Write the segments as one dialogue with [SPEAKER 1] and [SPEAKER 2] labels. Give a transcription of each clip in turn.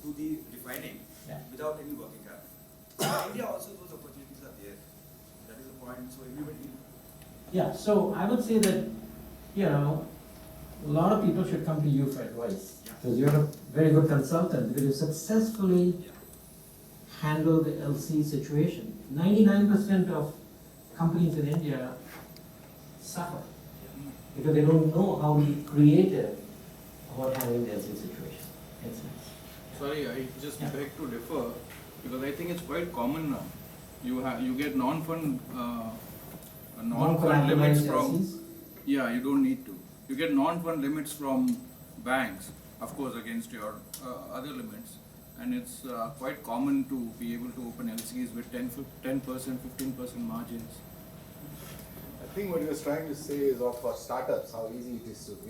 [SPEAKER 1] to the refining without any working capital. In India also those opportunities are there. That is the point. So everybody.
[SPEAKER 2] Yeah, so I would say that, a lot of people should come to you for advice. Because you're a very good consultant, because you successfully handle the LC situation. 99% of companies in India suffer because they don't know how to be creative about handling the LC situation. It's nice.
[SPEAKER 3] Sorry, I just beg to differ because I think it's quite common now. You get non-fund limits from
[SPEAKER 2] LCs?
[SPEAKER 3] you don't need to. You get non-fund limits from banks, of course, against your other limits, and it's quite common to be able to open LCs with 10%, 15% margins.
[SPEAKER 4] I think what he was trying to say is for startups, how easy it is to, for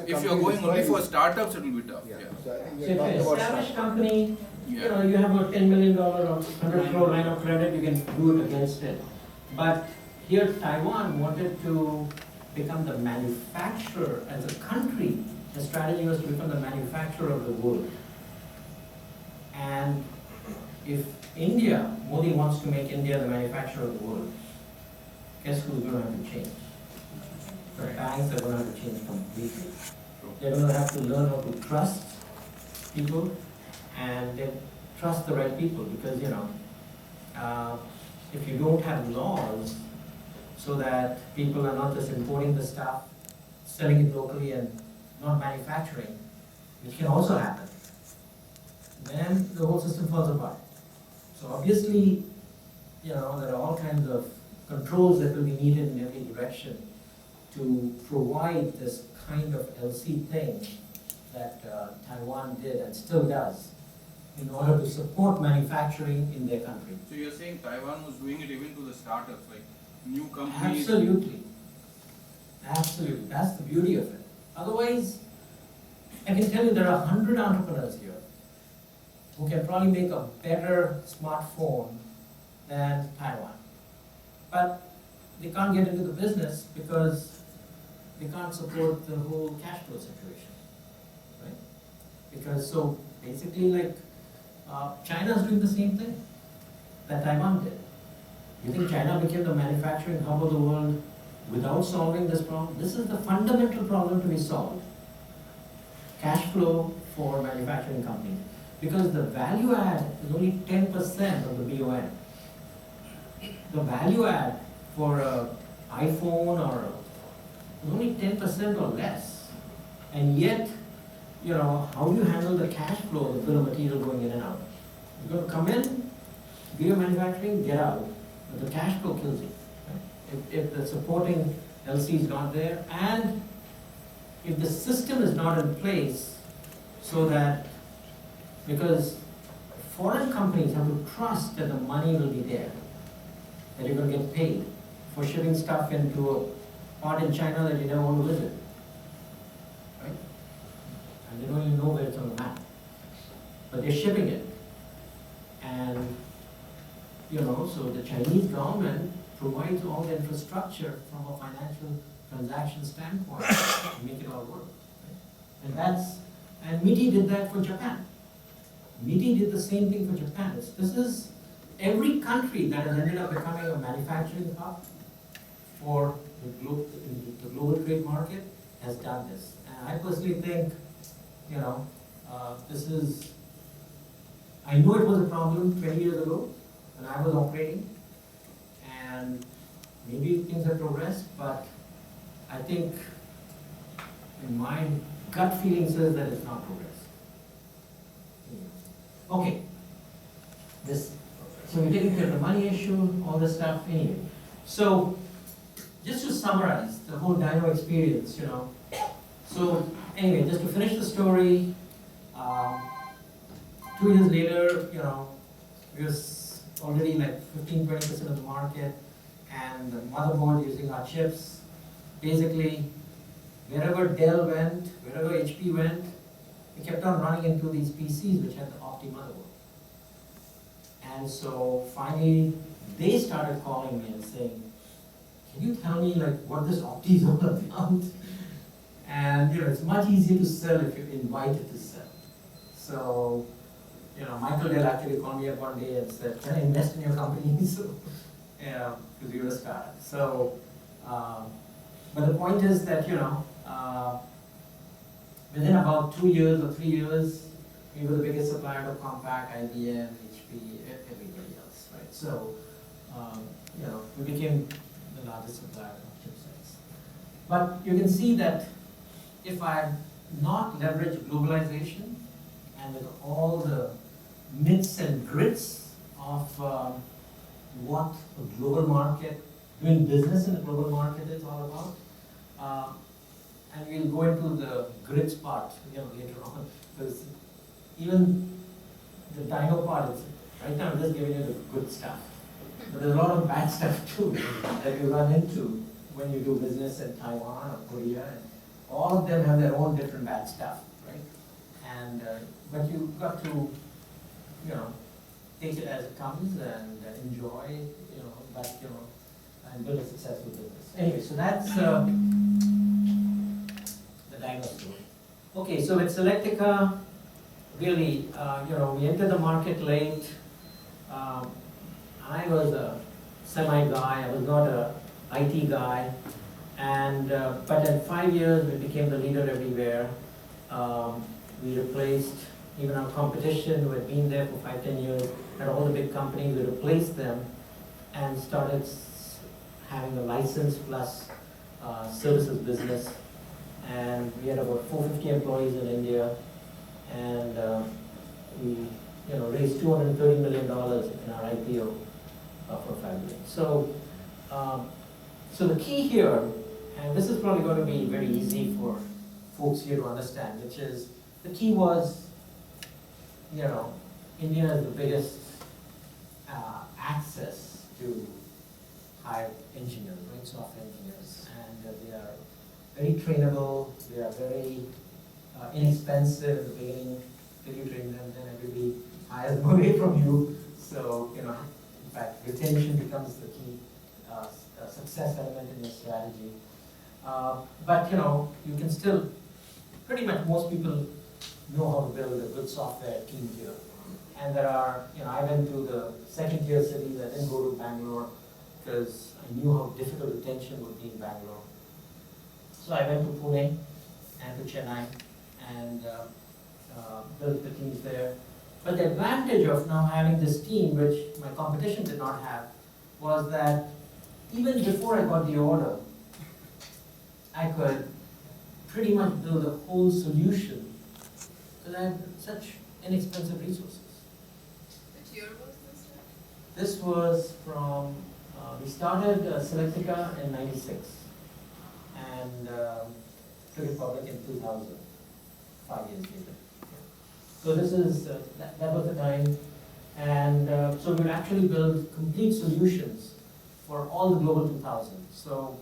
[SPEAKER 3] if you're going only for startups, it will be tough.
[SPEAKER 4] So I think
[SPEAKER 2] So
[SPEAKER 4] we're
[SPEAKER 2] if you're
[SPEAKER 4] talking
[SPEAKER 2] an
[SPEAKER 4] about
[SPEAKER 2] established
[SPEAKER 4] startups.
[SPEAKER 2] company, you have a $10 million or 100 crore line of credit, you can do it against it. But here Taiwan wanted to become the manufacturer as a country. The strategy was to become the manufacturer of the world. And if Modi wants to make India the manufacturer of the world, guess who's going to have to change? The banks are going to have to change completely. They're going to have to learn how to trust people and then trust the right people because, if you don't have laws so that people are not just importing the stuff, selling it locally and not manufacturing, which can also happen, then the whole system falls apart. So obviously, there are all kinds of controls that will be needed in every direction to provide this kind of LC thing that Taiwan did and still does in order to support manufacturing in their country.
[SPEAKER 3] So you're saying Taiwan was doing it even to the startups, like new companies?
[SPEAKER 2] Absolutely. Absolutely. That's the beauty of it. Otherwise, I can tell you there are 100 entrepreneurs here who can probably make a better smartphone than Taiwan. But they can't get into the business because they can't support the whole cash flow situation, right? Because so basically China is doing the same thing that Taiwan did. You think China became the manufacturing hub of the world without solving this problem? This is the fundamental problem to be solved. Cash flow for manufacturing companies. Because the value add is only 10% of the BOM. The value add for an iPhone is only 10% or less. And yet, how do you handle the cash flow, the bill of material going in and out? You're going to come in, do your manufacturing, get out. But the cash flow kills you. Right? If the supporting LC is not there, and if the system is not in place so that, because foreign companies have to trust that the money will be there, that you're going to get paid for shipping stuff into a part in China that you never want to visit. Right? And they don't even know where it's on the map. But they're shipping it. And, so the Chinese government provides all the infrastructure from a financial transaction standpoint to make it all work. Right? And MITI did that for Japan. MITI did the same thing for Japan. This is every country that has ended up becoming a manufacturing hub for the global trade market has done this. And I personally think, I know it was a problem 20 years ago when I was operating, and maybe things have progressed, but I think in my gut feeling says that it's not progressed. Okay, so we're taking care of the money issue, all this stuff, anyway. So, just to summarize the whole Dino experience, So, anyway, just to finish the story, 2 years later, we was already like 15-20% of the market, and the motherboard using our chips. Basically, wherever Dell went, wherever HP went, we kept on running into these PCs which had the Opti motherboard. And so finally, they started calling me and saying, can you tell me what this Opti is all about? And it's much easier to sell if you're invited to sell. So Michael Dell actually called me up one day and said, "Can I invest in your company?" So, because you're a startup. So, but the point is that, within about 2 years or 3 years, we were the biggest supplier to Compaq, IBM, HP, everybody else, right? So, we became the largest supplier of chipsets. But you can see that if I had not leveraged globalization and with all the myths and grits of what a global market, doing business in a global market is all about, and we'll go into the grits part, later on, because even the dino part is, right now I'm just giving you the good stuff. But there's a lot of bad stuff too that you run into when you do business in Taiwan or Korea, and all of them have their own different bad stuff, right? And, but you've got to, take it as it comes and enjoy, and build a successful business. Anyway, so that's the dino story. Okay, so with Selectica, really, we entered the market late. I was a semi guy, I was not a IT guy, and but in 5 years we became the leader everywhere. We replaced even our competition who had been there for 5-10 years, and all the big companies, we replaced them and started having a license plus services business. And we had about 450 employees in India, and we raised $230 million in our IPO for 5 million. So, so the key here, and this is probably going to be very easy for folks here to understand, which is the key was, India is the biggest access to high engineers, right, software engineers, and they are very trainable, they are very inexpensive in the beginning. Till you train them, then everybody hires them away from you. So, in fact, retention becomes the key success element in your strategy. But, you can still, pretty much most people know how to build a good software team here. And there are, I went to the second tier cities, I didn't go to Bangalore because I knew how difficult retention would be in Bangalore. So I went to Pune and to Chennai and built the teams there. But the advantage of now having this team, which my competition did not have, was that even before I got the order, I could pretty much build a whole solution because I had such inexpensive resources.
[SPEAKER 5] Which year was this?
[SPEAKER 2] This was from, we started Selectica in '96 and took it public in 2000, 5 years later. So this is, that was the time. And so we would actually build complete solutions for all the global 2000. So,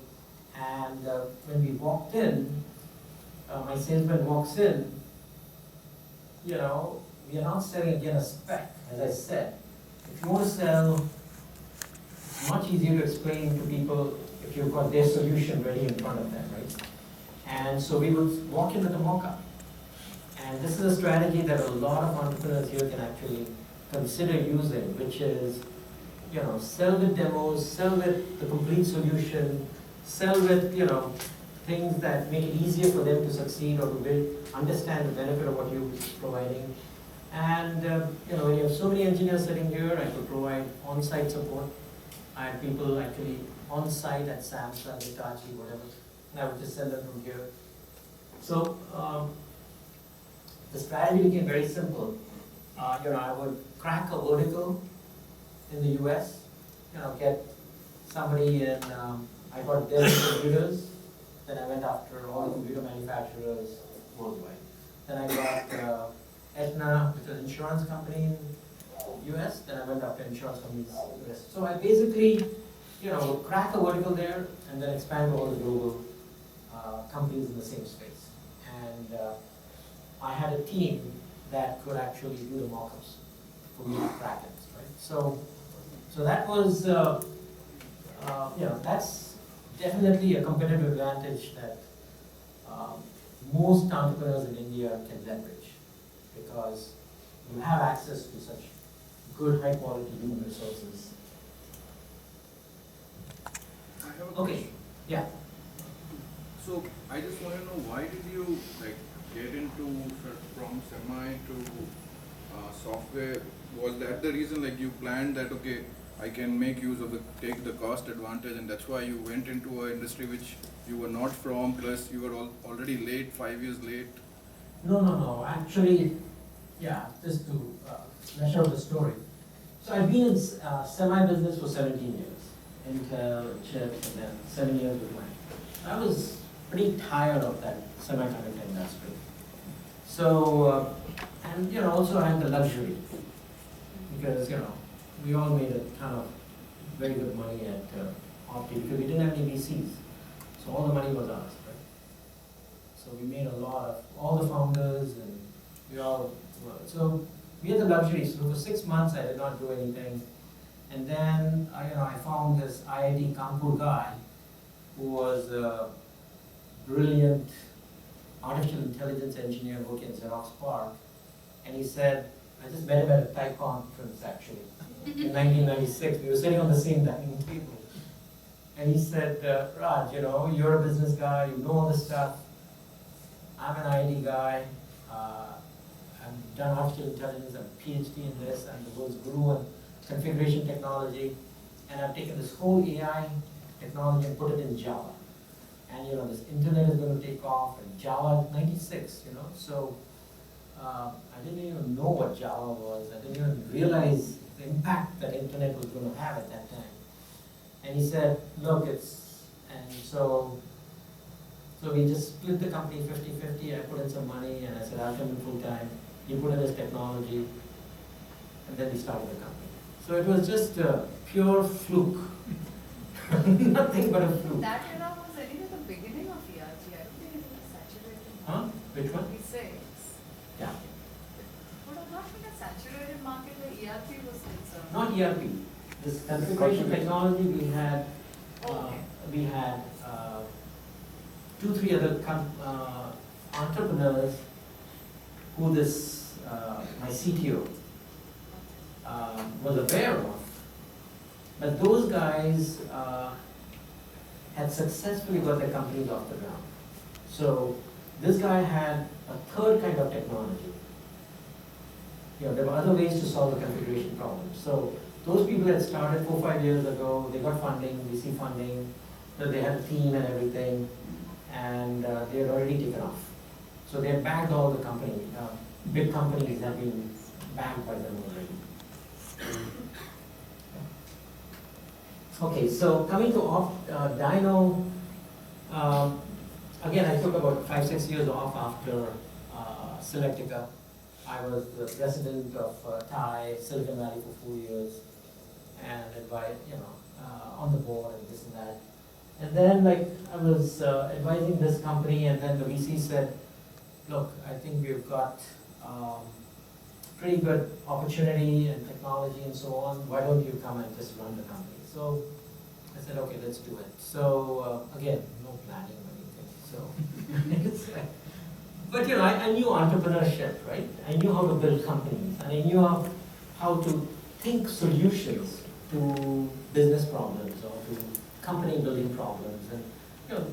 [SPEAKER 2] and when we walked in, my salesman walks in, we are not selling again a spec, as I said. If you want to sell, it's much easier to explain to people if you've got their solution ready in front of them, right? And so we would walk in with a mock-up. And this is a strategy that a lot of entrepreneurs here can actually consider using, which is, sell with demos, sell with the complete solution, sell with, things that make it easier for them to succeed or to understand the benefit of what you're providing. And, when you have so many engineers sitting here, I could provide on-site support. I had people actually on-site at Samsung, Hitachi, whatever, and I would just send them from here. So, the strategy became very simple. I would crack a vertical in the US, get somebody in, I got Dell computers, then I went after all the computer manufacturers worldwide. Then I got Aetna, which was an insurance company in US, then I went after insurance companies in the US. So I basically, would crack a vertical there and then expand to all the global companies in the same space. And I had a team that could actually do the mock-ups for me to crack it, right? So that was, that's definitely a competitive advantage that most entrepreneurs in India can leverage, because you have access to such good, high quality human resources.
[SPEAKER 3] I have a
[SPEAKER 2] Okay,
[SPEAKER 3] question.
[SPEAKER 2] yeah.
[SPEAKER 3] So I just want to know, why did you like get into from semi to software? Was that the reason, like you planned that, okay, I can make use of take the cost advantage, and that's why you went into an industry which you were not from, plus you were already late, 5 years late?
[SPEAKER 2] No, actually, yeah, just to flesh out the story. So I've been in semi-business for 17 years, Intel, chips, and then 7 years with mine. I was pretty tired of that semiconductor industry. So, and also I had the luxury, because we all made a ton of very good money at Opti, because we didn't have any VCs. So all the money was ours, right? So we made a lot of, all the founders, and we all, so we had the luxury. So for 6 months I did not do anything. And then I found this IIT Kanpur guy who was a brilliant artificial intelligence engineer working at Xerox Park. And he said, I just met him at a TiE conference actually. In 1996, we were sitting on the same dining table. And he said, Raj, you're a business guy, you know all this stuff. I'm an IT guy. I've done artificial intelligence, I'm a PhD in this, I'm the world's guru in configuration technology. And I've taken this whole AI technology and put it in Java. And this internet is going to take off, and Java 96, so I didn't even know what Java was. I didn't even realize the impact that internet was going to have at that time. And he said, look, and so we just split the company 50-50. I put in some money and I said, I'll come in full time. He put in his technology, and then we started the company. So it was just a pure fluke. Nothing but a fluke.
[SPEAKER 5] That era was anyway the beginning of ERG. I don't think it was saturated.
[SPEAKER 2] Huh? Which one?
[SPEAKER 5] 26.
[SPEAKER 2] Yeah.
[SPEAKER 5] Would have not been a saturated market where ERP was concerned.
[SPEAKER 2] Not ERP. This configuration technology, we had,
[SPEAKER 5] Okay.
[SPEAKER 2] we had 2-3 other entrepreneurs who this, my CTO was aware of. But those guys had successfully got their companies off the ground. So this guy had a third kind of technology. There were other ways to solve the configuration problem. So those people had started 4-5 years ago, they got funding, VC funding, so they had a team and everything, and they had already taken off. So they had bagged all the company, big companies have been bagged by them already. Okay, so coming to Dino, again, I took about 5-6 years off after Selectica. I was the president of TiE, Silicon Valley for 4 years, and on the board and this and that. And then I was advising this company, and then the VC said, look, I think we've got pretty good opportunity and technology and so on. Why don't you come and just run the company? So I said, okay, let's do it. So again, no planning or anything. So but I knew entrepreneurship, right? I knew how to build companies, and I knew how to think solutions to business problems or to company building problems, and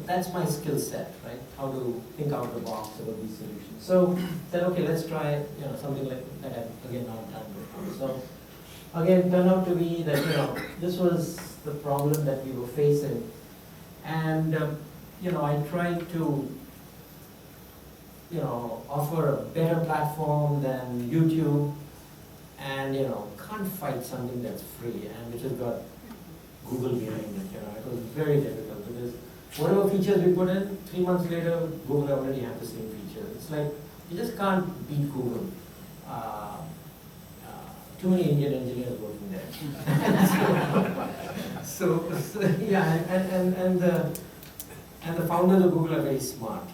[SPEAKER 2] that's my skill set, right? How to think out of the box about these solutions. So said, okay, let's try something like that I've again not done before. So again, turned out to be that this was the problem that we were facing, and I tried to offer a better platform than YouTube, and can't fight something that's free and which has got Google behind it. It was very difficult because whatever features we put in, 3 months later, Google already have the same features. It's like you just can't beat Google. Too many Indian engineers working there. so yeah, and the founders of Google are very smart,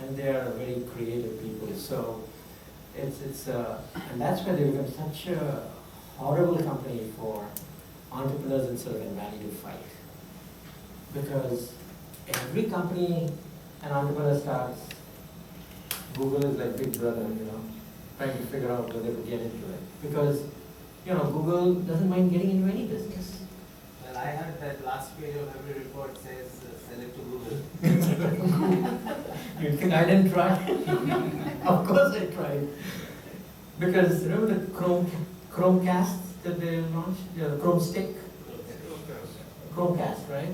[SPEAKER 2] and they are very creative people. So and that's why they become such a horrible company for entrepreneurs in Silicon Valley to fight. Because every company an entrepreneur starts, Google is like big brother, trying to figure out whether to get into it. Because, you know, Google doesn't mind getting into any business.
[SPEAKER 6] Well, I heard that last page of every report says sell it to Google.
[SPEAKER 2] You think I didn't try? Of course I tried. Because remember the Chromecast that they launched, the Chrome Stick? Chromecast, right?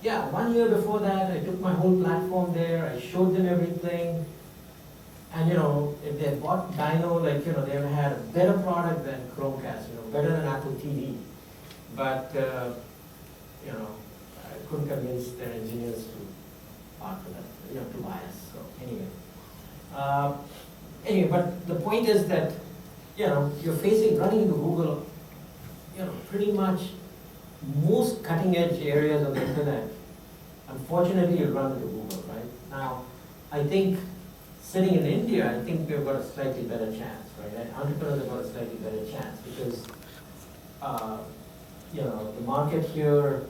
[SPEAKER 2] Yeah, 1 year before that, I took my whole platform there, I showed them everything. And you know, if they had bought Dino, like, you know, they would have had a better product than Chromecast, you know, better than Apple TV. But, you know, I couldn't convince their engineers to part with that, you know, to buy us, so anyway. Anyway, but the point is that, you know, you're running into Google, you know, pretty much most cutting edge areas of the internet. Unfortunately, you run into Google, right? Now, I think sitting in India, I think we've got a slightly better chance, right? Entrepreneurs have got a slightly better chance because, you know, the market here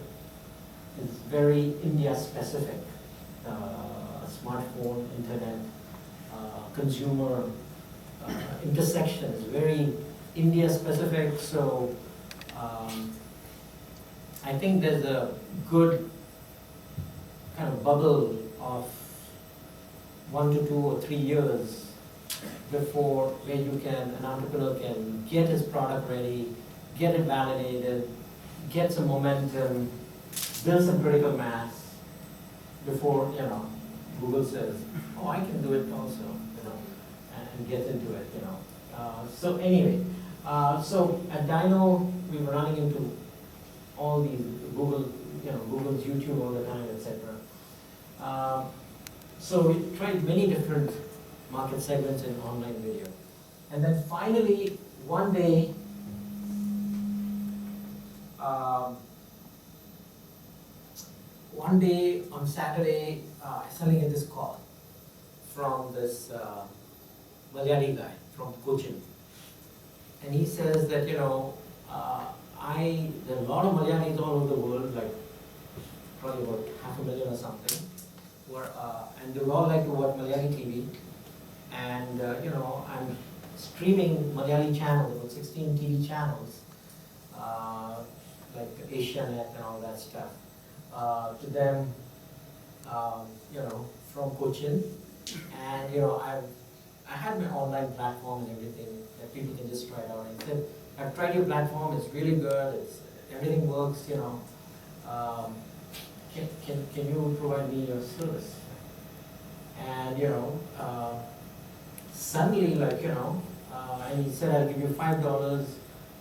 [SPEAKER 2] is very India specific. Smartphone, internet, consumer intersection is very India specific. So I think there's a good kind of bubble of 1 to 2 or 3 years before where an entrepreneur can get his product ready, get it validated, get some momentum, build some critical mass before, you know, Google says, oh, I can do it also, you know, and gets into it, you know. So anyway, so at Dino, we were running into all these Google, you know, Google's YouTube all the time, etc. So we tried many different market segments in online video. And then finally, one day, on Saturday, I suddenly get this call from this Malayali guy from Cochin. And he says that, you know, there are a lot of Malayalis all over the world, like probably about 500,000 or something, and they would all like to watch Malayali TV. And, you know, I'm streaming Malayali channels, about 16 TV channels, like Asianet and all that stuff, to them, you know, from Cochin. And, you know, I had my online platform and everything that people can just try it out. I said, I've tried your platform, it's really good, everything works, you know. Can you provide me your service? And, you know, suddenly, like, you know, and he said, I'll give you $5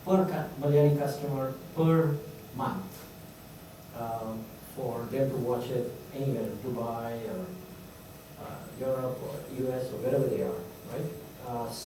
[SPEAKER 2] per Malayali customer per month for them to watch it anywhere, in Dubai or Europe or US or wherever they are, right?